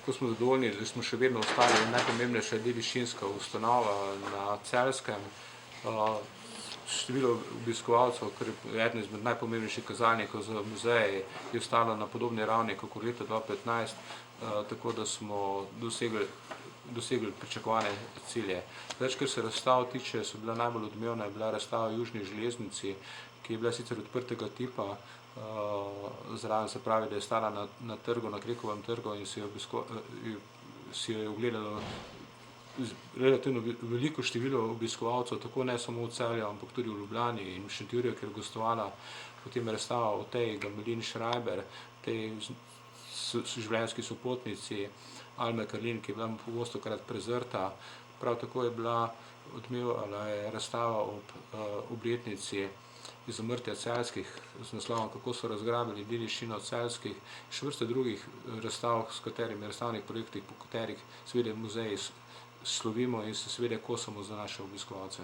Ko smo zadovoljni, da smo še vedno ostali najpomembnejša dediščinska ustanova na Celjskem. Število obiskovalcev, kar je eden izmed najpomembnejših kazalnikov za muzej, je ostalo na podobni ravni kot leta 2015, tako da smo dosegli pričakovane cilje. Kar se razstav tiče, so bila najbolj odmevna je bila razstava v Južni železnici, ki je bila sicer odprtega tipa, zraven se pravi, da je stala na trgu, na Krekovem trgu in si jo je ogledalo relativno veliko število obiskovalcev, tako ne samo v Celju, ampak tudi v Ljubljani in v Šentjurju, kjer je gostovala. Potem je razstava o tej Gamelin Schreiber, tej življenjski sopotnici Alme Karlin, ki je bila pogostokrat prezrta. Prav tako je bila odmevala razstava ob obletnici izumrtja Celjskih z naslovom Kako so razgrabili dediščino Celjskih, še vrste drugih razstav, s katerimi razstavnih projektih, po katerih seveda muzeji slovimo in se seveda kosamo za naše obiskovalce.